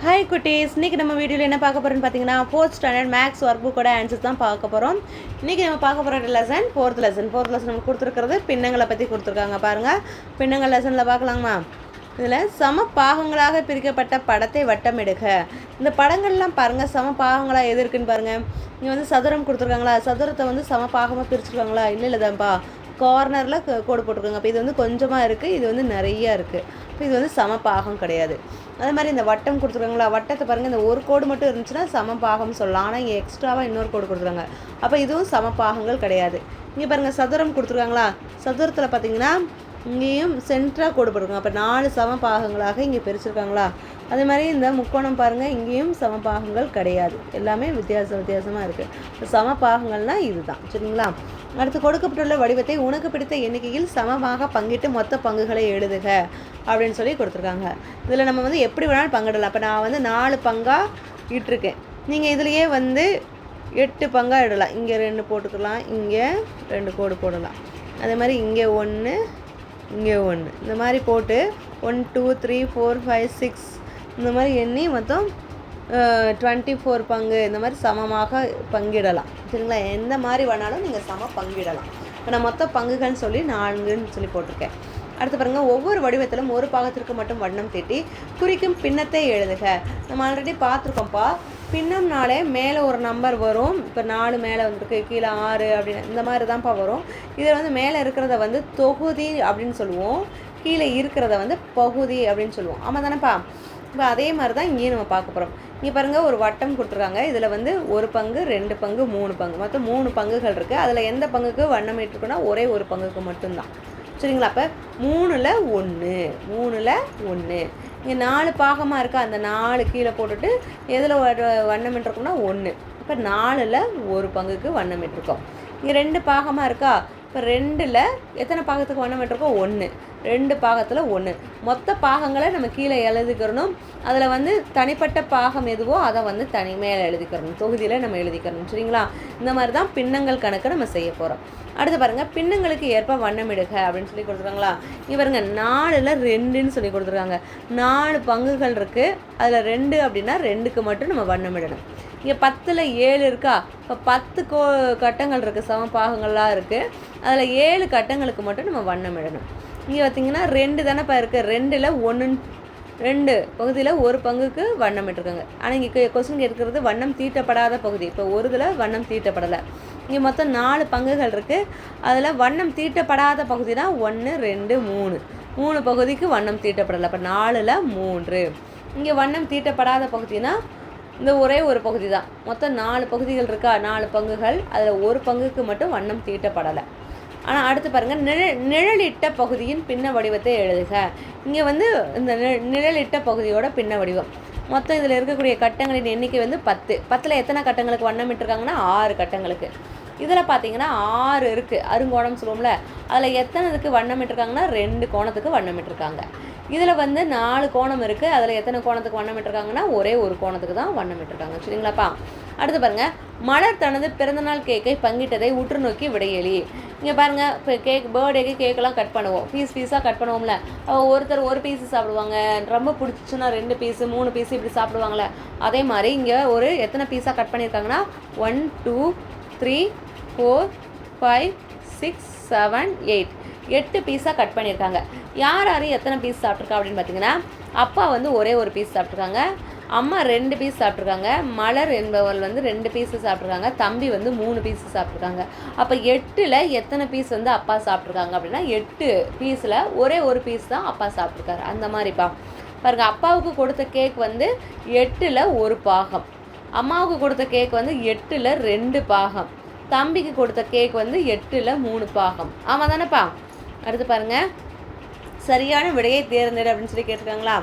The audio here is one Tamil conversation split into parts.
ஹாய் குட்டீஸ், இன்றைக்கி நம்ம வீடியோவில் என்ன பார்க்க போகிறோன்னு பார்த்தீங்கன்னா 4th ஸ்டாண்டர்ட் மேக்ஸ் ஒர்க் புக்கோட ஆன்சர்ஸ் தான் பார்க்க போகிறோம். இன்றைக்கி நம்ம பார்க்க போகிற லெசன் ஃபோர்த் லெசன் நமக்கு கொடுத்துருக்கிறது பின்னங்களை பற்றி கொடுத்துருக்காங்க. பாருங்கள், பின்னங்கள் லெசனில் பார்க்கலாமா? இதில் சம பாகங்களாக பிரிக்கப்பட்ட படத்தை வட்டமிடுக. இந்த படங்கள்லாம் பாருங்கள், சம பாகங்களாக எது இருக்குன்னு பாருங்கள். இங்கே வந்து சதுரம் கொடுத்துருக்காங்களா, சதுரத்தை வந்து சம பாகமாக பிரிச்சுருக்காங்களா? இல்லைதான்ப்பா, கார்னரில் கோடு போட்டிருக்காங்க. அப்போ இது வந்து கொஞ்சமாக இருக்குது, இது வந்து நிறையா இருக்குது. இப்போ இது வந்து சம பாகம் கிடையாது. அதே மாதிரி இந்த வட்டம் கொடுத்துருக்காங்களா, வட்டத்தை பாருங்கள், இந்த ஒரு கோடு மட்டும் இருந்துச்சுன்னா சம பாகம் சொல்லலாம். ஆனால் இங்கே எக்ஸ்ட்ராவாக இன்னொரு கோடு கொடுத்துருக்காங்க. அப்போ இதுவும் சம பாகங்கள் கிடையாது. இங்கே பாருங்கள், சதுரம் கொடுத்துருக்காங்களா, சதுரத்தில் பார்த்தீங்கன்னா இங்கேயும் சென்டராக கோடு போட்டிருக்காங்க. அப்போ 4 சம பாகங்களாக இங்கே பிரிச்சுருக்காங்களா. அதே மாதிரி இந்த முக்கோணம் பாருங்கள், இங்கேயும் சம பாகங்கள் கிடையாது. எல்லாமே வித்தியாசமாக இருக்குது. சம பாகங்கள்னால் இது தான், சரிங்களா? அடுத்து கொடுக்கப்பட்டுள்ள வடிவத்தை உனக்கு பிடித்த எண்ணிக்கையில் சமமாக பங்கிட்டு மொத்த பங்குகளை எழுதுக அப்படின்னு சொல்லி கொடுத்துருக்காங்க. இதில் நம்ம வந்து எப்படி வேணாலும் பங்கிடலாம். அப்போ நான் வந்து 4 பங்காக இட்டிருக்கேன். நீங்கள் இதுலேயே வந்து 8 பங்காக இடலாம். இங்கே 2 போட்டுக்கலாம், இங்கே 2 கோடு போடலாம். அதே மாதிரி இங்கே 1, இங்கே 1, இந்த மாதிரி போட்டு 1 2 3 4 5 6 இந்த மாதிரி எண்ணி மொத்தம் 24 பங்கு இந்த மாதிரி சமமாக பங்கிடலாம், சரிங்களா? எந்த மாதிரி வேணாலும் நீங்கள் சம பங்கிடலாம். இப்போ நான் மொத்த பங்குகள்னு சொல்லி 4ன்னு சொல்லி போட்டிருக்கேன். அடுத்து பாருங்கள், ஒவ்வொரு வடிவத்திலும் ஒரு பாகத்திற்கு மட்டும் வண்ணம் தீட்டி குறிக்கும் பின்னத்தை எழுதுக. நம்ம ஆல்ரெடி பார்த்துருக்கோம்ப்பா. பின்னம்னாலே மேலே ஒரு நம்பர் வரும். இப்போ 4 மேலே வந்துருக்கு, கீழே 6 அப்படின்னு இந்த மாதிரி தான்ப்பா வரும். இதில் வந்து மேலே இருக்கிறத வந்து தொகுதி அப்படின்னு சொல்லுவோம், கீழே இருக்கிறத வந்து பகுதி அப்படின்னு சொல்லுவோம். ஆமாம் தானேப்பா? இப்போ அதே மாதிரி தான் இங்கேயும் நம்ம பார்க்க போகிறோம். இங்கே பாருங்கள், ஒரு வட்டம் கொடுத்துருக்காங்க. இதில் வந்து 1 பங்கு 2 பங்கு 3 பங்கு மொத்தம் 3 பங்குகள் இருக்குது. அதில் எந்த பங்குக்கு வண்ணம் இட்டுருக்குன்னா ஒரே ஒரு பங்குக்கு மட்டும்தான், சரிங்களா? அப்போ 3ல் 1 இங்கே 4 பாகமாக இருக்கா, அந்த 4 கீழே போட்டுட்டு எதில் வண்ணம் இட்டுருக்கோம்னா 1. இப்போ 4ல் 1 பங்குக்கு வண்ணம் இட்டுருக்கோம். இங்கே 2 பாகமாக இருக்கா, இப்போ 2ல் எத்தனை பாகத்துக்கு வண்ணம் இட்டுருக்கோம்? 1. 2 பாகத்தில் 1. மொத்த பாகங்களை நம்ம கீழே எழுதிக்கிறணும். அதில் வந்து தனிப்பட்ட பாகம் எதுவோ அதை வந்து மேலே எழுதிக்கிறணும், தொகுதியில் நம்ம எழுதிக்கிறணும், சரிங்களா? இந்த மாதிரி தான் பின்னங்கள் கணக்கு நம்ம செய்ய போகிறோம். அடுத்து பாருங்கள், பின்னங்களுக்கு ஏற்ப வண்ணமிடுக அப்படின்னு சொல்லி கொடுத்துருக்காங்களா. இவருங்க 4ல் 2ன்னு சொல்லி கொடுத்துருக்காங்க. 4 பங்குகள் இருக்குது, அதில் 2 அப்படின்னா 2க்கு மட்டும் நம்ம வண்ணமிடணும். இங்கே 10ல் 7 இருக்கா, இப்போ 10 கட்டங்கள் இருக்குது, சம பாகங்கள்லாம் இருக்குது. அதில் 7 கட்டங்களுக்கு மட்டும் நம்ம வண்ணமிடணும். இங்கே பார்த்திங்கன்னா 2 தானேப்பா இருக்குது, 2ல் 2 பகுதியில் ஒரு பங்குக்கு வண்ணம் இட்டுருக்காங்க. ஆனால் இங்கே கொஸ்டின் கேட்குறது வண்ணம் தீட்டப்படாத பகுதி. இப்போ ஒரு இதில் வண்ணம் தீட்டப்படலை. இங்கே மொத்தம் 4 பங்குகள் இருக்குது. அதில் வண்ணம் தீட்டப்படாத பகுதினா 1 2 3 பகுதிக்கு வண்ணம் தீட்டப்படலை. அப்போ 4ல் 3. இங்கே வண்ணம் தீட்டப்படாத பகுதினா இந்த ஒரே ஒரு பகுதி தான். மொத்தம் 4 பகுதிகள் இருக்கா, 4 பங்குகள். அதில் ஒரு பங்குக்கு மட்டும் வண்ணம் தீட்டப்படலை. ஆனால் அடுத்து பாருங்கள், நிழலிட்ட பகுதியின் பின்ன வடிவத்தை எழுதுக. இங்கே வந்து இந்த நிழலிட்ட பகுதியோட பின்ன வடிவம். மொத்தம் இதில் இருக்கக்கூடிய கட்டங்களின் எண்ணிக்கை வந்து 10. 10ல் எத்தனை கட்டங்களுக்கு வண்ணம் இட்டுருக்காங்கன்னா 6 கட்டங்களுக்கு. இதில் பார்த்தீங்கன்னா 6 இருக்குது, அருங்கோணம் சொல்லுவோம்ல. அதில் எத்தனைக்கு வண்ணம் இட்டுருக்காங்கன்னா 2 கோணத்துக்கு வண்ணம் இட்டுருக்காங்க. இதில் வந்து 4 கோணம் இருக்குது, அதில் எத்தனை கோணத்துக்கு வண்ணம் இட்டுருக்காங்கன்னா ஒரே ஒரு கோணத்துக்கு தான் வண்ணம் இட்டுருக்காங்க, சரிங்களாப்பா? அடுத்து பாருங்கள், மலர் தனது பிறந்தநாள் கேக்கை பங்கிட்டதை உற்று நோக்கி விடையெளி. இங்கே பாருங்கள், இப்போ பர்த்டேக்கு கேக்கெல்லாம் கட் பண்ணுவோம், பீஸாக கட் பண்ணுவோம்ல. ஒருத்தர் ஒரு பீஸு சாப்பிடுவாங்க, ரொம்ப பிடிச்சிச்சுன்னா 2 பீஸு 3 பீஸு இப்படி சாப்பிடுவாங்களே. அதே மாதிரி இங்கே ஒரு எத்தனை பீஸாக கட் பண்ணியிருக்காங்கன்னா 1 2 3 4 5 6 7 8 பீஸாக கட் பண்ணியிருக்காங்க. யார் எத்தனை பீஸ் சாப்பிட்ருக்கா அப்படின்னு பார்த்தீங்கன்னா, அப்பா வந்து ஒரே ஒரு பீஸ் சாப்பிட்ருக்காங்க, அம்மா 2 பீஸ் சாப்பிட்ருக்காங்க, மலர் என்பவள் வந்து 2 பீஸு சாப்பிட்ருக்காங்க, தம்பி வந்து 3 பீஸு சாப்பிட்ருக்காங்க. அப்போ 8ல் எத்தனை பீஸ் வந்து அப்பா சாப்பிட்ருக்காங்க அப்படின்னா 8 பீஸில் ஒரே ஒரு பீஸ் தான் அப்பா சாப்பிட்ருக்காரு. அந்த மாதிரிப்பா பாருங்கள், அப்பாவுக்கு கொடுத்த கேக் வந்து 8ல் 1 பாகம், அம்மாவுக்கு கொடுத்த கேக் வந்து 8ல் 2 பாகம், தம்பிக்கு கொடுத்த கேக் வந்து 8ல் 3 பாகம். ஆமாம் தானேப்பா? அடுத்து பாருங்கள், சரியான விடையை தேர்ந்தெடு அப்படின்னு சொல்லி கேட்டிருக்காங்களா.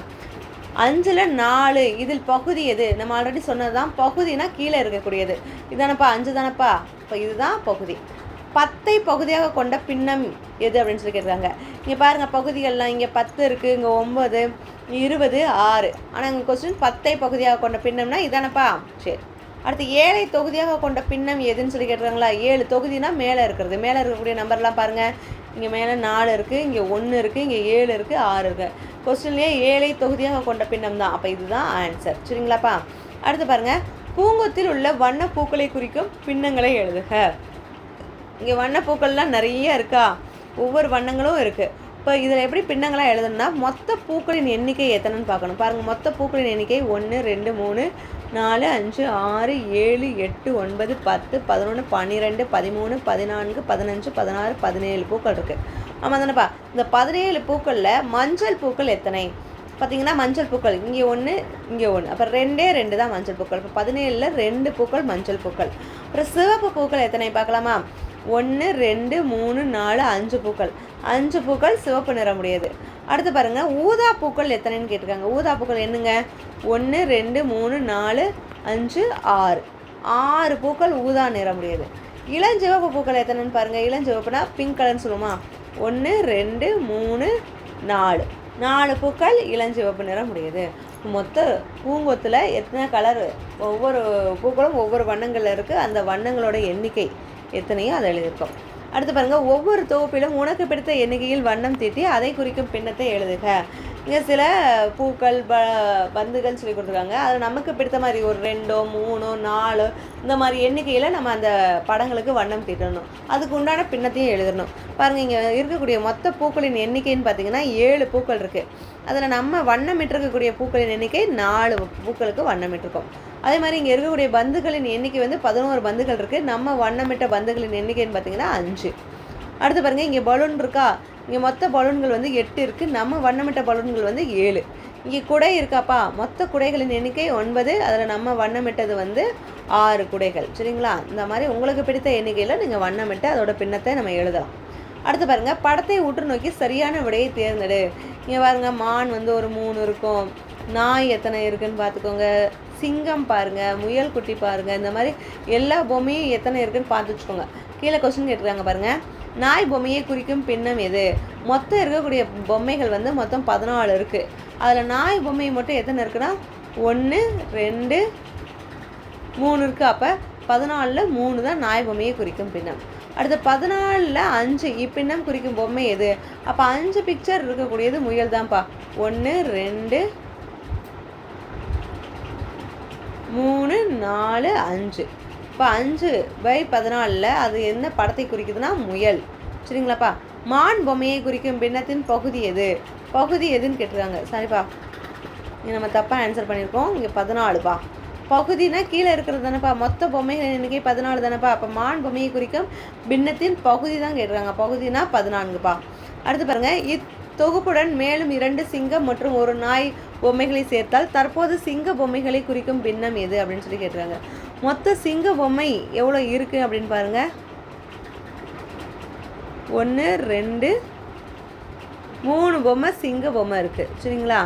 5ல் 4 இதில் பகுதி எது? நம்ம ஆல்ரெடி சொன்னது தான், பகுதினா கீழே இருக்கக்கூடியது. இதுதானப்பா 5 தானப்பா? இப்போ இதுதான் பகுதி. 10ஐ பகுதியாக கொண்ட பின்னம் எது அப்படின்னு சொல்லி கேட்டிருக்காங்க. இங்கே பாருங்கள், பகுதிகள்லாம் இங்கே 10 இருக்குது, இங்கே 9 20 6. ஆனால் இங்கே கொஸ்டின் 10ஐ பகுதியாக கொண்ட பின்னம்னா இதானப்பா? சரி, அடுத்து 7ஐ தொகுதியாக கொண்ட பின்னம் எதுன்னு சொல்லி கேட்டுருக்காங்களா? 7 தொகுதினா மேலே இருக்கிறது. மேலே இருக்கக்கூடிய நம்பர்லாம் பாருங்கள். இங்கே மேலே 4 இருக்குது, இங்கே 1 இருக்குது, இங்கே 7 இருக்குது, 6 இருக்குது. கொஸ்டின்லேயே 7ஐ தொகுதியாக கொண்ட பின்னம் தான். அப்போ இதுதான் ஆன்சர். சரிங்களாப்பா? அடுத்து பாருங்கள், பூங்கொத்தில் உள்ள வண்ணப்பூக்களை குறிக்கும் பின்னங்களை எழுதுக. இங்கே வண்ணப்பூக்கள்லாம் நிறைய இருக்கா? ஒவ்வொரு வண்ணங்களும் இருக்குது. இப்போ இதில் எப்படி பின்னங்களாக எழுதணும்னா, மொத்த பூக்களின் எண்ணிக்கை எத்தனைன்னு பார்க்கணும். பாருங்கள், மொத்த பூக்களின் எண்ணிக்கை 1 2 3 4 5 6 7 8 9 10 11 12 13 14 15 16 17 பூக்கள் இருக்குது. ஆமாம் தானேப்பா? இந்த 17 பூக்களில் மஞ்சள் பூக்கள் எத்தனை பார்த்தீங்கன்னா, மஞ்சள் பூக்கள் இங்கே 1 இங்கே 1, அப்போ 2 தான் மஞ்சள் பூக்கள். இப்போ 17ல் 2 பூக்கள் மஞ்சள் பூக்கள். அப்புறம் சிவப்பு பூக்கள் எத்தனை பார்க்கலாமா? 1 2 3 4 5 பூக்கள். 5 பூக்கள் சிவப்பு நிறமுடையது. அடுத்து பாருங்கள், ஊதா பூக்கள் எத்தனைன்னு கேட்டிருக்காங்க. ஊதா பூக்கள் என்னங்க? 1 2 3 4 5 6 6 பூக்கள் ஊதா நிறமுடையது. இளஞ்சிவப்பு பூக்கள் எத்தனைன்னு பாருங்கள். இளஞ்சிவப்புனா பிங்க் கலர்னு சொல்லுவோமா? 1 2 3 4 4 பூக்கள் இளஞ்சிவப்பு நிறமுடையது. மொத்த பூங்கொத்தில் எத்தனை கலர், ஒவ்வொரு பூக்களும் ஒவ்வொரு வண்ணங்களில் இருக்குது. அந்த வண்ணங்களோட எண்ணிக்கை எத்தனையோ அதை எழுதியிருக்கோம். அடுத்து பாருங்கள், ஒவ்வொரு தொகுப்பிலும் உனக்கு பிடித்த எண்ணிக்கையில் வண்ணம் தீட்டி அதை குறிக்கும் பின்னத்தை எழுதுக. இங்கே சில பூக்கள் பந்துகள் சொல்லி கொடுத்துருக்காங்க. அது நமக்கு பிடித்த மாதிரி ஒரு 2 3 4 இந்த மாதிரி எண்ணிக்கையில் நம்ம அந்த படங்களுக்கு வண்ணம் தீட்டணும். அதுக்கு உண்டான பின்னத்தையும் எழுதணும். பாருங்கள், இங்கே இருக்கக்கூடிய மொத்த பூக்களின் எண்ணிக்கைன்னு பார்த்தீங்கன்னா 7 பூக்கள் இருக்குது. அதில் நம்ம வண்ணமிட்டிருக்கக்கூடிய பூக்களின் எண்ணிக்கை 4 பூக்களுக்கு வண்ணமிட்டிருக்கோம். அதே மாதிரி இங்கே இருக்கக்கூடிய பந்துகளின் எண்ணிக்கை வந்து 11 பந்துகள் இருக்குது. நம்ம வண்ணமிட்ட பந்துகளின் எண்ணிக்கைன்னு பார்த்தீங்கன்னா 5. அடுத்து பாருங்கள், இங்கே பலூன் இருக்கா? இங்கே மொத்த பலூன்கள் வந்து 8 இருக்குது. நம்ம வண்ணமிட்ட பலூன்கள் வந்து 7. இங்கே குடை இருக்காப்பா? மொத்த குடைகளின் எண்ணிக்கை 9. அதில் நம்ம வண்ணமிட்டது வந்து 6 குடைகள். சரிங்களா? இந்த மாதிரி உங்களுக்கு பிடித்த எண்ணிக்கையில் நீங்கள் வண்ணமிட்டு அதோட பின்னத்தை நம்ம எழுதலாம். அடுத்து பாருங்கள், படத்தை உற்று நோக்கி சரியான விடையை தேர்ந்தெடு. இங்கே பாருங்கள், மான் வந்து ஒரு 3 இருக்கும். நாய் எத்தனை இருக்குதுன்னு பார்த்துக்கோங்க. சிங்கம் பாருங்கள், முயல் குட்டி பாருங்கள். இந்த மாதிரி எல்லா பொம்மையும் எத்தனை இருக்குதுன்னு பார்த்து வச்சுக்கோங்க. கீழே கொஸ்டின் கேட்டுருக்காங்க பாருங்கள், நாய் பொம்மையை குறிக்கும் பின்னம் எது? மொத்தம் இருக்கக்கூடிய பொம்மைகள் வந்து மொத்தம் 14 இருக்குது. அதில் நாய் பொம்மை மட்டும் எத்தனை இருக்குன்னா 1 2 3 இருக்குது. அப்போ 14ல் 3 தான் நாய் பொம்மையை குறிக்கும் பின்னம். அடுத்து 14ல் 5 இப்பின்னம் குறிக்கும் பொம்மை எது? அப்போ 5 பிக்சர் இருக்கக்கூடியது முயல் தான்ப்பா. 1 2 3 4 5. இப்போ 5/14 அது என்ன படத்தை குறிக்குதுன்னா முயல். சரிங்களாப்பா? மான் பொம்மையை குறிக்கும் பின்னத்தின் பகுதி எது? பகுதி எதுன்னு கேட்டுருக்காங்க. சரிப்பா, இங்கே நம்ம தப்பாக ஆன்சர் பண்ணியிருக்கோம். இங்கே 14பா. பகுதினா கீழே இருக்கிறது தானேப்பா. மொத்த பொம்மைகள் எண்ணிக்கை 14 தானேப்பா. அப்போ மான் பொம்மையை குறிக்கும் பின்னத்தின் பகுதி தான் கேட்டுருக்காங்க. பகுதினா 14பா. அடுத்து பாருங்கள், இத்தொகுப்புடன் மேலும் 2 சிங்கம் மற்றும் 1 நாய் பொம்மைகளை சேர்த்தால் தற்போது சிங்க பொம்மைகளை குறிக்கும் பின்னம் எது அப்படின்னு சொல்லி கேட்டுருக்காங்க. மொத்த சிங்க பொம்மை எவ்வளோ இருக்குது அப்படின்னு பாருங்கள். 1 2 3 பொம்மை சிங்க பொம்மை இருக்குது. சரிங்களா?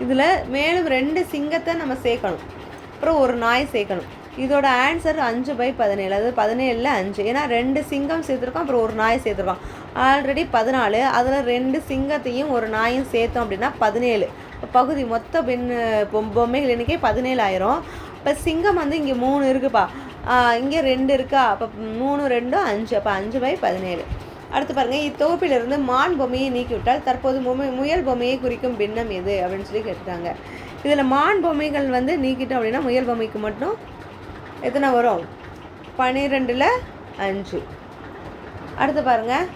இதில் மேலும் 2 சிங்கத்தை நம்ம சேர்க்கணும், அப்புறம் 1 நாய் சேர்க்கணும். இதோட ஆன்சர் 5/17. அதாவது 17ல் 5. ஏன்னா 2 சிங்கம் சேர்த்துருக்கோம், அப்புறம் 1 நாய் சேர்த்துருக்கோம். ஆல்ரெடி 14. அதில் 2 சிங்கத்தையும் 1 நாயும் சேர்த்தோம் அப்படின்னா 17. பகுதி மொத்த பொம்மைகள் எண்ணிக்கை 17 ஆயிரும். இப்போ சிங்கம் வந்து இங்கே 3 இருக்குப்பா, இங்கே 2 இருக்கா. அப்போ 3 2 5. அப்போ 5/17. அடுத்து பாருங்கள், இத்தொகுப்பிலிருந்து மான் பொம்மையை நீக்கிவிட்டால் தற்போது முயல் பொம்மையை குறிக்கும் பின்னம் எது அப்படின்னு சொல்லி கேட்டுட்டாங்க. இதில் மான் பொம்மைகள் வந்து நீக்கிட்டோம் அப்படின்னா முயல் பொம்மைக்கு மட்டும் எத்தனை வரும்? 12ல் 5. அடுத்து பாருங்கள்,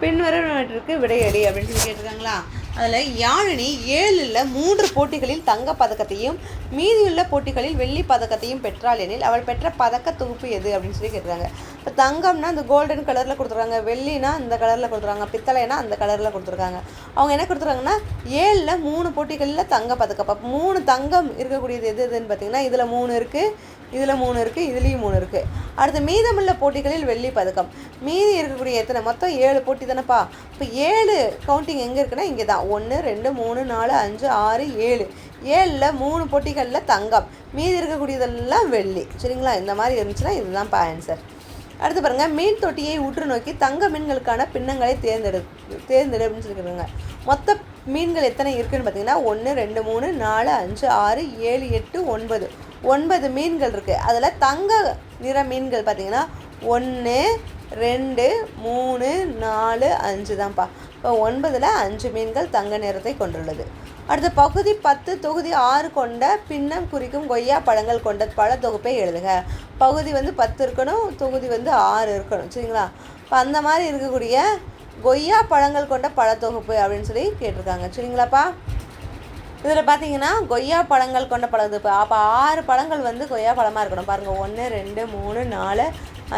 பின்வருவனவற்றிற்கு விடையளி அப்படின்னு சொல்லி கேட்டிருக்காங்களா. அதில் யாழினி 7ல் 3 போட்டிகளில் தங்கப் பதக்கத்தையும் மீதியுள்ள போட்டிகளில் வெள்ளி பதக்கத்தையும் பெற்றாள் எனில் அவள் பெற்ற பதக்க தொகுப்பு எது அப்படின்னு சொல்லி கேட்டுருக்காங்க. இப்போ தங்கம்னா இந்த கோல்டன் கலரில் கொடுத்துருக்காங்க, வெள்ளினா இந்த கலரில் கொடுத்துருக்காங்க, பித்தளைனா அந்த கலரில் கொடுத்துருக்காங்க. அவங்க என்ன கொடுத்துருக்காங்கன்னா 7ல் 3 போட்டிகளில் தங்க பதக்கம். அப்போ 3 தங்கம் இருக்கக்கூடியது எது எதுன்னு பார்த்தீங்கன்னா இதில் 3 இருக்குது, இதில் 3 இருக்குது, இதுலேயும் 3 இருக்குது. அடுத்து மீதமுள்ள போட்டிகளில் வெள்ளி பதக்கம். மீதி இருக்கக்கூடிய எத்தனை? மொத்தம் 7 போட்டி தானேப்பா. இப்போ 7 கவுண்டிங் எங்கே இருக்குன்னா இங்கே தான். 1 2 3 4 5 6 7. 7ல் 3 போட்டிகளில் தங்கம், மீதி இருக்கக்கூடியதெல்லாம் வெள்ளி. சரிங்களா? இந்த மாதிரி இருந்துச்சுன்னா இதுதான்ப்பா ஆன்சர். அடுத்து பாருங்கள், மீன் தொட்டியை உற்று நோக்கி தங்க மீன்களுக்கான பின்னங்களை தேர்ந்தெடு அப்படின்னு சொல்லியிருக்காங்க. மொத்த மீன்கள் எத்தனை இருக்குதுன்னு பார்த்தீங்கன்னா 1 2 3 4 5 6 7 8 9 9 மீன்கள் இருக்குது. அதில் தங்க நிற மீன்கள் பார்த்திங்கன்னா 1 2 3 4 5 தான்ப்பா. இப்போ 9ல் 5 மீன்கள் தங்க நிறத்தை கொண்டுள்ளது. அடுத்த பகுதி 10 தொகுதி 6 கொண்ட பின்னம் குறிக்கும் கொய்யா பழங்கள் கொண்ட பழ தொகுப்பை எழுதுக. பகுதி 10 இருக்கணும், தொகுதி 6 இருக்கணும், சரிங்களா? இப்போ அந்த மாதிரி இருக்கக்கூடிய கொய்யா பழங்கள் கொண்ட பழத்தொகுப்பு அப்படின்னு சொல்லி கேட்டிருக்காங்க, சரிங்களாப்பா? இதில் பார்த்தீங்கன்னா கொய்யா பழங்கள் கொண்ட பழத்தொகுப்பு, அப்போ 6 பழங்கள் கொய்யா பழமாக இருக்கணும். பாருங்கள், 1 2 3 4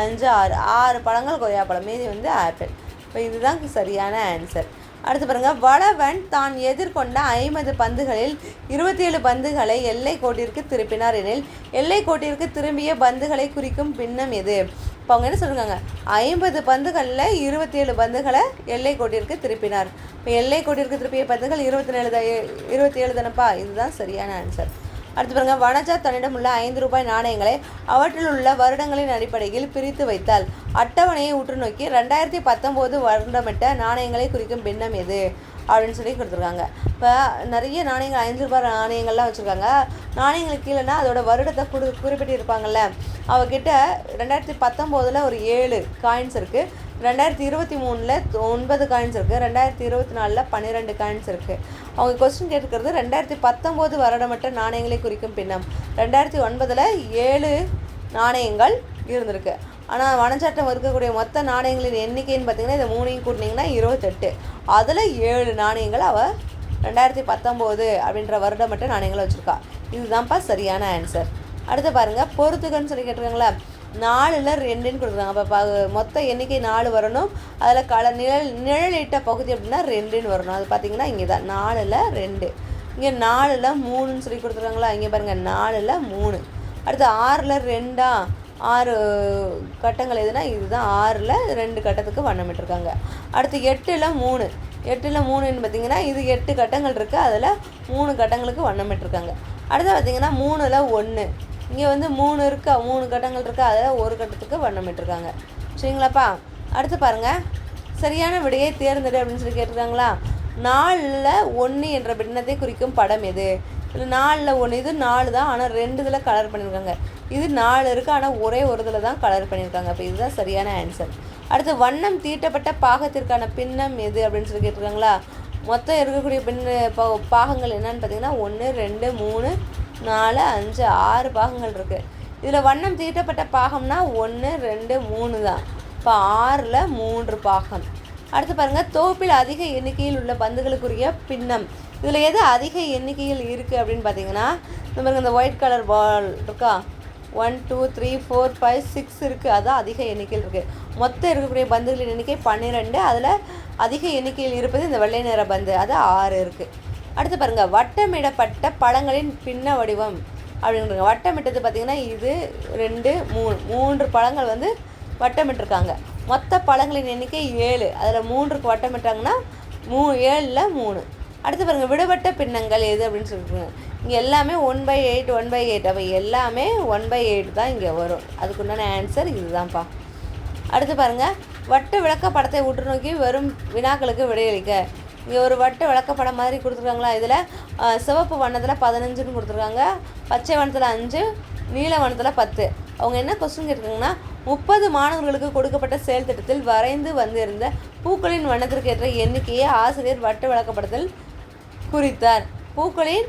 5 6 6 பழங்கள் கொய்யா பழம், மீதி ஆப்பிள். இப்போ இதுதான் சரியான ஆன்சர். அடுத்து பாருங்கள், வளவன் தான் எதிர்கொண்ட 50 பந்துகளில் 27 பந்துகளை எல்லை கோட்டிற்கு திருப்பினார் எனில் எல்லை கோட்டிற்கு திரும்பிய பந்துகளை குறிக்கும் பின்னம் எது? இப்போ அவங்க என்ன சொல்கிறாங்க, 50 பந்துகளில் 27 பந்துகளை எல்லை கோட்டிற்கு திருப்பினார். இப்போ எல்லை கோட்டிற்கு திருப்பிய பந்துகள் 27 தானப்பா. இதுதான் சரியான ஆன்சர். அடுத்து பாருங்கள், வனஜா தன்னிடம் உள்ள 5 ரூபாய் நாணயங்களை அவற்றில் உள்ள வருடங்களின் அடிப்படையில் பிரித்து வைத்தால் அட்டவணையை உற்று நோக்கி 2019 வருடமிட்ட நாணயங்களை குறிக்கும் பின்னம் எது அப்படின்னு சொல்லி கொடுத்துருக்காங்க. இப்போ நிறைய நாணயங்கள் 5 ரூபாய் நாணயங்கள்லாம் வச்சுருக்காங்க. நாணயங்களுக்கு கீழேனா அதோட வருடத்தை குறிப்பிட்டிருப்பாங்கள்ல, அவகிட்ட 2019 ஒரு 7 காயின்ஸ் இருக்குது, 2023 9 காயின்ஸ் இருக்குது, 2024 12 காயின்ஸ் இருக்குது. அவங்க கொஸ்டின் கேட்டுக்கிறது 2019 வருடமற்ற நாணயங்களை குறிக்கும் பின்னம். 2009 7 நாணயங்கள் இருந்திருக்கு. ஆனால் வனச்சாட்டம் இருக்கக்கூடிய மொத்த நாணயங்களின் எண்ணிக்கைன்னு பார்த்தீங்கன்னா இதை 3 கூட்டினீங்கன்னா 28. அதில் 7 நாணயங்கள் அவள் 2019 அப்படின்ற வருடமற்ற நாணயங்களை வச்சுருக்கா. இதுதான்ப்பா சரியான ஆன்சர். அடுத்து பாருங்கள், பொறுத்துக்கன்னு சொல்லி கேட்டிருக்காங்களா, 4ல் 2ன்னு கொடுத்துருக்காங்க. அப்போ மொத்த எண்ணிக்கை 4 வரணும். அதில் நிழலிட்ட பகுதி அப்படின்னா 2ன்னு வரணும். அது பார்த்திங்கன்னா இங்கே தான் 4ல் 2. இங்கே 4ல் 3ன்னு சொல்லி கொடுத்துருக்காங்களா, இங்கே பாருங்கள் 4ல் 3. அடுத்து 6ல் 2 6 கட்டங்கள் எதுனா இதுதான் 6ல் 2 கட்டத்துக்கு வண்ணமிட்டிருக்காங்க. அடுத்து 8ல் 3. 8ல் 3ன்னு பார்த்தீங்கன்னா இது 8 கட்டங்கள் இருக்குது, அதில் 3 கட்டங்களுக்கு வண்ணமிட்டிருக்காங்க. அடுத்து பார்த்திங்கன்னா 3ல் 1. இங்கே 3 இருக்கா, 3 கட்டங்கள் இருக்குது, அதில் ஒரு கட்டத்துக்கு வண்ணமிட்டிருக்காங்க, சரிங்களாப்பா? அடுத்து பாருங்கள், சரியான விடையை தேர்ந்தெடு அப்படின்னு சொல்லி கேட்டிருக்காங்களா. 4ல் 1 என்ற பின்னத்தை குறிக்கும் படம் எது? இதில் 4ல் 1, இது 4 தான், ஆனால் 2 இதில் கலர் பண்ணியிருக்காங்க. இது 4 இருக்குது, ஆனால் ஒரே ஒரு இதில் தான் கலர் பண்ணியிருக்காங்க. அப்போ இதுதான் சரியான ஆன்சர். அடுத்து, வண்ணம் தீட்டப்பட்ட பாகத்திற்கான பின்னம் எது அப்படின்னு சொல்லி கேட்டிருக்காங்களா. மொத்தம் இருக்கக்கூடிய பாகங்கள் என்னன்னு பார்த்தீங்கன்னா 1 2 3 4 5 6 பாகங்கள் இருக்குது. இதில் வண்ணம் தீட்டப்பட்ட பாகம்னா 1 2 3 தான். இப்போ 6ல் 3 பாகம். அடுத்து பாருங்கள், தோப்பில் அதிக எண்ணிக்கையில் உள்ள பந்துகளுக்குரிய பின்னம். இதில் எது அதிக எண்ணிக்கையில் இருக்குது அப்படின்னு பார்த்தீங்கன்னா, இந்த ஒயிட் கலர் பால் இருக்கா, 1 2 3 4 5 6 இருக்குது, அதுதான் அதிக எண்ணிக்கையில் இருக்குது. மொத்தம் இருக்கக்கூடிய பந்துகளின் எண்ணிக்கை 12. அதில் அதிக எண்ணிக்கையில் இருப்பது இந்த வெள்ளை நிற பந்து, அது 6 இருக்குது. அடுத்து பாருங்கள், வட்டமிடப்பட்ட பழங்களின் பின்ன வடிவம் அப்படின்றாங்க. வட்டமிட்டது பார்த்திங்கன்னா இது 2 3 பழங்கள் வட்டமிட்டிருக்காங்க. மொத்த பழங்களின் எண்ணிக்கை 7. அதில் 3க்கு வட்டமிட்டாங்கன்னா 7ல் 3. அடுத்து பாருங்கள், விடுபட்ட பின்னங்கள் எது அப்படின்னு சொல்லியிருக்காங்க. இங்கே எல்லாமே 1/8 1/8. அப்போ எல்லாமே 1/8 தான் இங்கே வரும். அதுக்குண்டான ஆன்சர் இதுதான்ப்பா. அடுத்து பாருங்கள், வட்ட விளக்கப்படத்தை உற்று நோக்கி வரும் வினாக்களுக்கு விடையளிக்க. இங்கே ஒரு வட்ட விளக்கப்படம் மாதிரி கொடுத்துருக்காங்களா. இதில் சிவப்பு வண்ணத்தில் 15ன்னு கொடுத்துருக்காங்க, பச்சை வண்ணத்தில் 5, நீல வண்ணத்தில் 10. அவங்க என்ன கொஸ்டின் கேட்டிருக்காங்கன்னா, 30 மாணவர்களுக்கு கொடுக்கப்பட்ட செயல் திட்டத்தில் வரைந்து வந்திருந்த பூக்களின் வண்ணத்திற்கு ஏற்ற எண்ணிக்கையை ஆசிரியர் வட்ட விளக்கப்படத்தில் குறித்தார். பூக்களின்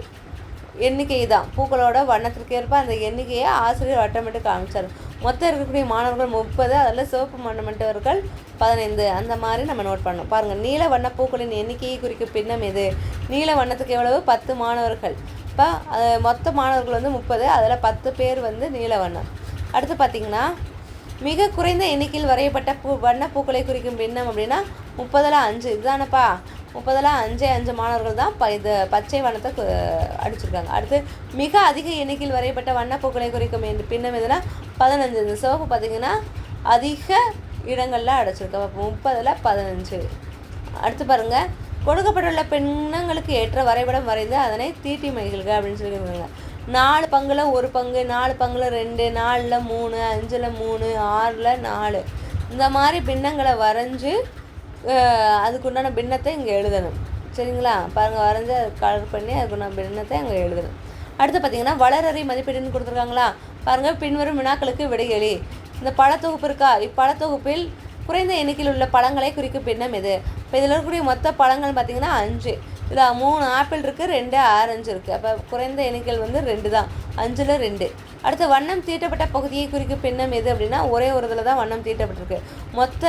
எண்ணிக்கை தான், பூக்களோட வண்ணத்திற்கு ஏற்ப அந்த எண்ணிக்கையை ஆசிரியர் வட்டமிட்டு காமிச்சார். மொத்தம் இருக்கக்கூடிய மாணவர்கள் 30, அதில் சிவப்பு வண்ணமிட்டவர்கள் 15. அந்த மாதிரி நம்ம நோட் பண்ணணும். பாருங்கள், நீல வண்ண பூக்களின் எண்ணிக்கையை குறிக்கும் பின்னம் எது? நீல வண்ணத்துக்கு எவ்வளவு? 10 மாணவர்கள். இப்போ மொத்த மாணவர்கள் 30, அதில் 10 பேர் நீல வண்ணம். அடுத்து பார்த்திங்கன்னா, மிக குறைந்த எண்ணிக்கையில் வரையப்பட்ட வண்ண பூக்களை குறிக்கும் பின்னம் அப்படின்னா 30ல் 5. இதுதானப்பா, 30ல் 5 மாணவர்கள் தான் இது பச்சை வண்ணத்தை அடிச்சிருக்காங்க. அடுத்து, மிக அதிக எண்ணிக்கையில் வரையப்பட்ட வண்ணப்பூக்களை குறிக்கும் பின்னம் எதுனா 15. இந்த சிவப்பு பார்த்திங்கன்னா அதிக இடங்களில் அடைச்சிருக்காங்க. அப்போ 30ல் 15. அடுத்து பாருங்கள், கொடுக்கப்பட்டுள்ள பின்னங்களுக்கு ஏற்ற வரைபடம் வரைந்து அதனை தீட்டி மகிழ்க அப்படின்னு சொல்லியிருக்காங்க. 4 பங்கில் 1 பங்கு, 4 பங்கில் 2, 4ல் 3, 5ல் 3, 6ல் 4. இந்த மாதிரி பின்னங்களை வரைஞ்சி அதுக்குண்டான பின்னத்தை இங்கே எழுதணும், சரிங்களா? பாருங்கள், வரைஞ்சி கலர் பண்ணி அதுக்கு பின்னத்தை அங்கே எழுதணும். அடுத்து பார்த்திங்கன்னா வளரறி மதிப்பீடுன்னு கொடுத்துருக்காங்களா? பாருங்கள், பின்வரும் வினாக்களுக்கு விடையளி. இந்த பழத்தொகுப்பு இருக்கா? இப்பழத்தொகுப்பில் குறைந்த எண்ணிக்கையில் உள்ள பழங்களை குறிக்கும் பின்னம் எது? இப்போ இதில் இருக்கக்கூடிய மொத்த பழங்கள் பார்த்திங்கன்னா 5. இதில் 3 ஆப்பிள் இருக்குது, 2 ஆரஞ்சு இருக்குது. அப்போ குறைந்த எண்ணிக்கையில் 2 தான், 5ல் 2. அடுத்து வண்ணம் தீட்டப்பட்ட பகுதியை குறிக்கும் பின்னம் எது அப்படின்னா ஒரே ஒரு இதில் தான் வண்ணம் தீட்டப்பட்டிருக்கு. மொத்த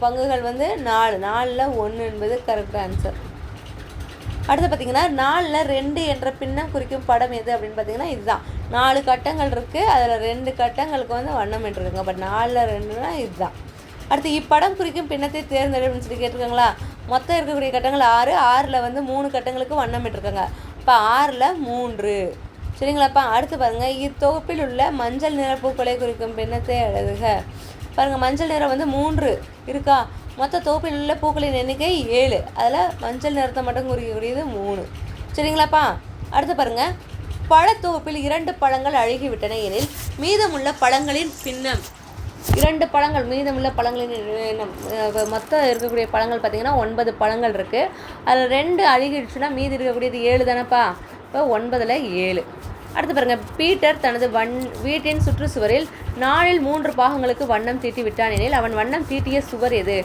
பங்குகள் 4, 4ல் 1 என்பது கரெக்ட் ஆன்சர். அடுத்து பார்த்திங்கன்னா 4ல் 2 என்ற பின்னம் குறிக்கும் படம் எது அப்படின்னு பார்த்திங்கன்னா இதுதான். 4 கட்டங்கள் இருக்குது, அதில் 2 கட்டங்களுக்கு வண்ணம் என்றிருக்குங்க. பட் 4ல் 2னா இதுதான். அடுத்து இப்படம் குறிக்கும் பின்னத்தை தேர்ந்தெடு அப்படின்னு சொல்லி கேட்டிருக்காங்களா? மொத்தம் இருக்கக்கூடிய கட்டங்கள் 6, 6ல் 3 கட்டங்களுக்கு வண்ணம் இட்டிருக்காங்க. இப்போ 6ல் 3. சரிங்களாப்பா? அடுத்து பாருங்கள், இத்தொகுப்பில் உள்ள மஞ்சள் நிற பூக்களை குறிக்கும் பின்னத்தை எழுதுக. பாருங்கள், மஞ்சள் நிறம் 3 இருக்கா? மொத்த தொகுப்பில் உள்ள பூக்களின் எண்ணிக்கை 7. அதில் மஞ்சள் நிறத்தை மட்டும் குறிக்கக்கூடியது 3. சரிங்களாப்பா? அடுத்து பாருங்கள், பழத்தொகுப்பில் 2 பழங்கள் அழுகிவிட்டன எனில் மீதமுள்ள பழங்களின் பின்னம். 2 பழங்கள் மீதமுள்ள பழங்களின் மொத்தம் இருக்கக்கூடிய பழங்கள் பார்த்திங்கன்னா 9 பழங்கள் இருக்குது. அதில் 2 அழுகிடுச்சுன்னா மீதி இருக்கக்கூடியது 7 தானேப்பா? இப்போ 9ல் 7. அடுத்து பாருங்கள், பீட்டர் தனது வீட்டின் சுற்றுச்சுவரில் 4ல் 3 பாகங்களுக்கு வண்ணம் தீட்டி விட்டான் எனில் அவன் வண்ணம் தீட்டிய சுவர் எது?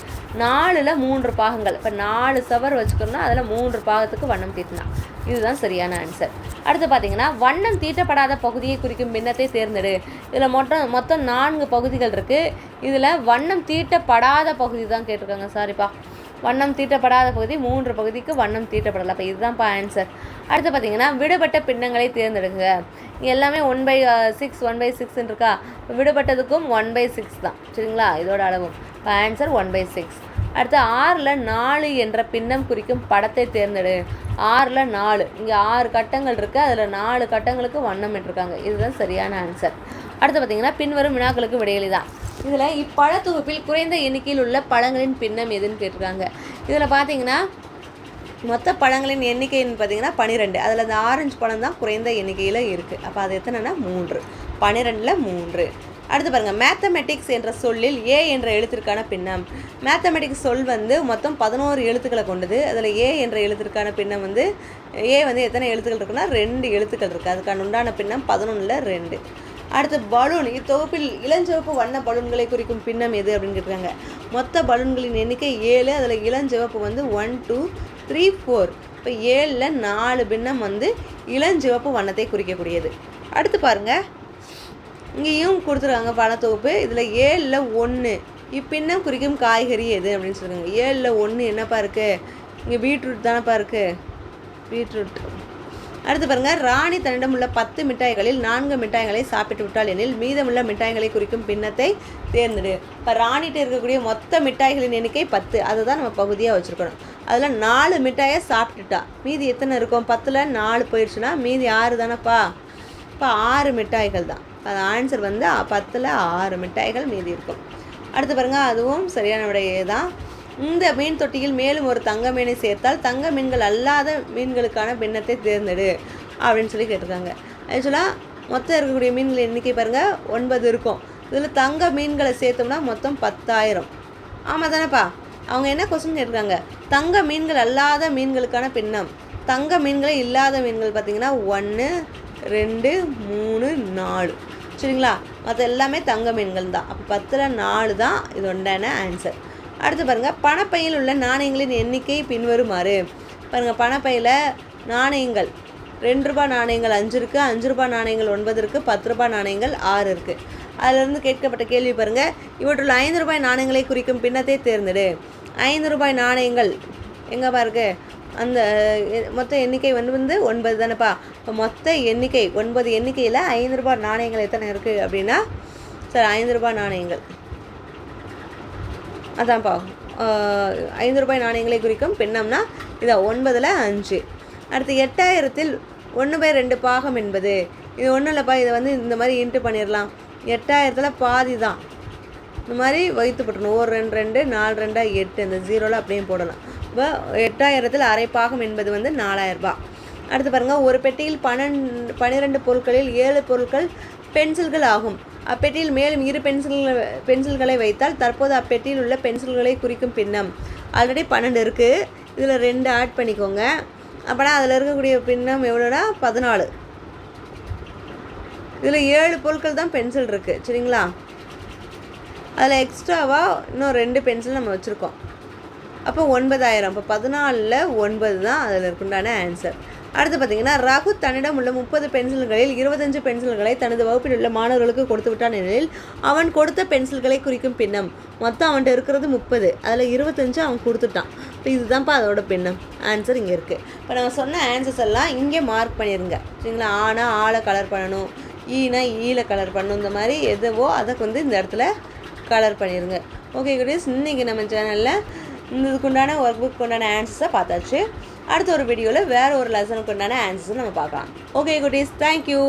4ல் 3 பாகங்கள். இப்போ 4 சுவர் வச்சுக்கணும்னா அதில் 3 பாகத்துக்கு வண்ணம் தீட்டினான். இதுதான் சரியான ஆன்சர். அடுத்து பார்த்தீங்கன்னா வண்ணம் தீட்டப்படாத பகுதியை குறிக்கும் பின்னத்தை தேர்ந்தெடு. இதில் மொத்தம் 4 பகுதிகள் இருக்குது. இதில் வண்ணம் தீட்டப்படாத பகுதி தான் கேட்டிருக்காங்க. சாரிப்பா, வண்ணம் தீட்டப்படாத பகுதி 3 பகுதிக்கு வண்ணம் தீட்டப்படலை. அப்போ இதுதான்ப்பா ஆன்சர். அடுத்து பார்த்தீங்கன்னா விடுபட்ட பின்னங்களை தேர்ந்தெடுங்க. எல்லாமே 1/6 1/6 இருக்கா? விடுபட்டதுக்கும் 1/6 தான். சரிங்களா? இதோட அளவும். இப்போ ஆன்சர் 1/6. அடுத்து 6ல் 4 என்ற பின்னம் குறிக்கும் படத்தை தேர்ந்தெடு. 6ல் 4, இங்கே 6 கட்டங்கள் இருக்குது, அதில் 4 கட்டங்களுக்கு வண்ணம் இட்டிருக்காங்க. இதுதான் சரியான ஆன்சர். அடுத்து பார்த்திங்கன்னா பின்வரும் வினாக்களுக்கு விடையளி தான். இதில் இப்பழத்தொகுப்பில் குறைந்த எண்ணிக்கையில் உள்ள பழங்களின் பின்னம் எதுன்னு கேட்டிருக்காங்க. இதில் பார்த்தீங்கன்னா மொத்த பழங்களின் எண்ணிக்கைன்னு பார்த்தீங்கன்னா 12. அதில் அந்த ஆரஞ்சு பழம் தான் குறைந்த எண்ணிக்கையில் இருக்குது. அப்போ அது எத்தனைன்னா 3. 12ல் 3. அடுத்து பாருங்கள், மேத்தமெட்டிக்ஸ் என்ற சொல்லில் ஏ என்ற எழுத்திற்கான பின்னம். மேத்தமெட்டிக்ஸ் சொல் மொத்தம் 11 எழுத்துக்களை கொண்டது. அதில் ஏ என்ற எழுத்திற்கான பின்னம் ஏ எத்தனை எழுத்துக்கள் இருக்குன்னா 2 எழுத்துக்கள் இருக்குது. அதுக்கான உண்டான பின்னம் 11ல் 2. அடுத்து பலூன். இத்தொகுப்பில் இளஞ்சிவப்பு வண்ண பலூன்களை குறிக்கும் பின்னம் எது அப்படின்னு கேட்குறாங்க. மொத்த பலூன்களின் எண்ணிக்கை 7. அதில் இளஞ்சிவப்பு 1 2 3 4. இப்போ 7ல் 4 பின்னம் இளஞ்சிவப்பு வண்ணத்தை குறிக்கக்கூடியது. அடுத்து பாருங்கள், இங்கேயும் கொடுத்துருக்காங்க பழத்தொகுப்பு. இதில் 7ல் 1 இப்பின்னம் குறிக்கும் காய்கறி எது அப்படின்னு சொல்லுவாங்க. 7ல் 1 என்னப்பா இருக்குது? இங்கே பீட்ரூட் தானேப்பா இருக்குது, பீட்ரூட். அடுத்து பாருங்கள், ராணி தன்னிடம் உள்ள 10 மிட்டாய்களில் 4 மிட்டாய்களை சாப்பிட்டு விட்டால் எனில் மீதமுள்ள மிட்டாய்களை குறிக்கும் பின்னத்தை தேர்ந்தெடு. இப்போ ராணிகிட்ட இருக்கக்கூடிய மொத்த மிட்டாய்களின் எண்ணிக்கை 10. அதுதான் நம்ம பகுதியாக வச்சுருக்கணும். அதில் 4 மிட்டாயை சாப்பிட்டுட்டா, மீதி எத்தனை இருக்கும்? 10ல் 4 போயிடுச்சுன்னா மீதி 6 தானேப்பா? இப்போ 6 மிட்டாய்கள் தான். அது ஆன்சர் 10ல் 6 மிட்டாய்கள் மீதி இருக்கும். அடுத்து பாருங்கள், அதுவும் சரியான விடையே தான். இந்த மீன் தொட்டியில் மேலும் ஒரு தங்க மீனை சேர்த்தால் தங்க மீன்கள் அல்லாத மீன்களுக்கான பின்னத்தை தேர்ந்தெடு அப்படின்னு சொல்லி கேட்டிருக்காங்க. ஆக்சுவலாக மொத்தம் இருக்கக்கூடிய மீன்கள் எண்ணிக்கை பாருங்கள் 9 இருக்கும். இதில் தங்க மீன்களை சேர்த்தோம்னா மொத்தம் 10,000. ஆமாம் தானேப்பா? அவங்க என்ன கொஸ்டின் கேட்டிருக்காங்க? தங்க மீன்கள் அல்லாத மீன்களுக்கான பின்னம். தங்க மீன்களே இல்லாத மீன்கள் பார்த்திங்கன்னா 1 2 3 4. சரிங்களா? மற்ற எல்லாமே தங்க மீன்கள் தான். அப்போ 10ல் 4 தான் இது உண்டான ஆன்சர். அடுத்து பாருங்கள், பணப்பையில் உள்ள நாணயங்களின் எண்ணிக்கை பின்வருமாறு. பாருங்கள், பணப்பையில் நாணயங்கள் 2 ரூபாய் நாணயங்கள் 5 இருக்குது, 5 ரூபாய் நாணயங்கள் 9 இருக்குது, 10 ரூபாய் நாணயங்கள் 6 இருக்குது. அதிலிருந்து கேட்கப்பட்ட கேள்வி பாருங்கள், இவற்றுள்ள 5 ரூபாய் நாணயங்களை குறிக்கும் பின்னத்தை தேர்ந்தெடு. 5 ரூபாய் நாணயங்கள் எங்கேப்பா இருக்குது? அந்த மொத்த எண்ணிக்கை 9 தானேப்பா? இப்போ மொத்த எண்ணிக்கை 9 எண்ணிக்கையில் 5 ரூபாய் நாணயங்கள் எத்தனை இருக்குது அப்படின்னா, சார் 5 ரூபாய் நாணயங்கள் அதான்ப்பா 5 ரூபாய் நாணயங்களை குறிக்கும் பின்னம்னா இதான் 9ல் 5. அடுத்து 8000ல் 1/2 பாகம் என்பது. இது ஒன்றும் இல்லைப்பா, இதை இந்த மாதிரி இன்ட்டு பண்ணிடலாம். 8000ல் பாதி தான். இந்த மாதிரி வைத்து போட்டணும். 1 2 2 4 2 8. இந்த 0ல் அப்படியே போடலாம். இப்போ 8000ல் அரை பாகம் என்பது 4000 ரூபாய். அடுத்து பாருங்கள், ஒரு பெட்டியில் 12 பொருட்களில் 7 பொருட்கள் பென்சில்கள் ஆகும். அப்பெட்டியில் மேலும் 2 பென்சில்களை வைத்தால் தற்போது அப்பெட்டியில் உள்ள பென்சில்களை குறிக்கும் பின்னம். ஆல்ரெடி 12 இருக்குது. இதில் 2 ஆட் பண்ணிக்கோங்க. அப்போனா அதில் இருக்கக்கூடிய பின்னம் எவ்வளோனா 14. இதில் 7 பொருட்கள் தான் பென்சில் இருக்குது சரிங்களா. அதில் எக்ஸ்ட்ராவாக இன்னும் 2 பென்சில் நம்ம வச்சுருக்கோம். அப்போ 9000. இப்போ 14ல் 9 தான் அதில் இருக்குண்டான ஆன்சர். அடுத்து பார்த்திங்கன்னா ரகு தன்னிடம் உள்ள 30 பென்சில்களில் 25 பென்சில்களை தனது வகுப்பில் உள்ள மாணவர்களுக்கு கொடுத்து விட்டான் எனில் அவன் கொடுத்த பென்சில்களை குறிக்கும் பின்னம். மொத்தம் அவன்கிட்ட இருக்கிறது 30, அதில் 25 அவன் கொடுத்துட்டான். இப்போ இதுதான்ப்பா அதோட பின்னம். ஆன்சர் இங்கே இருக்குது. இப்போ நம்ம சொன்ன ஆன்சர்ஸ் எல்லாம் இங்கே மார்க் பண்ணிடுங்க சரிங்களா. ஆனா ஆளை கலர் பண்ணணும், ஈனா ஈல கலர் பண்ணணும், இந்த மாதிரி எதுவோ அதை இந்த இடத்துல கலர் பண்ணிடுங்க. ஓகே குட்டீஸ், இன்றைக்கி நம்ம சேனலில் இதுக்குண்டான ஒர்க் புக் உண்டான ஆன்சர்ஸை பார்த்தாச்சு. அடுத்த ஒரு வீடியோவில் வேறு ஒரு லெசனுக்கு உண்டான ஆன்சர்ஸை நம்ம பார்க்கலாம். ஓகே குட்டீஸ், தேங்க்யூ.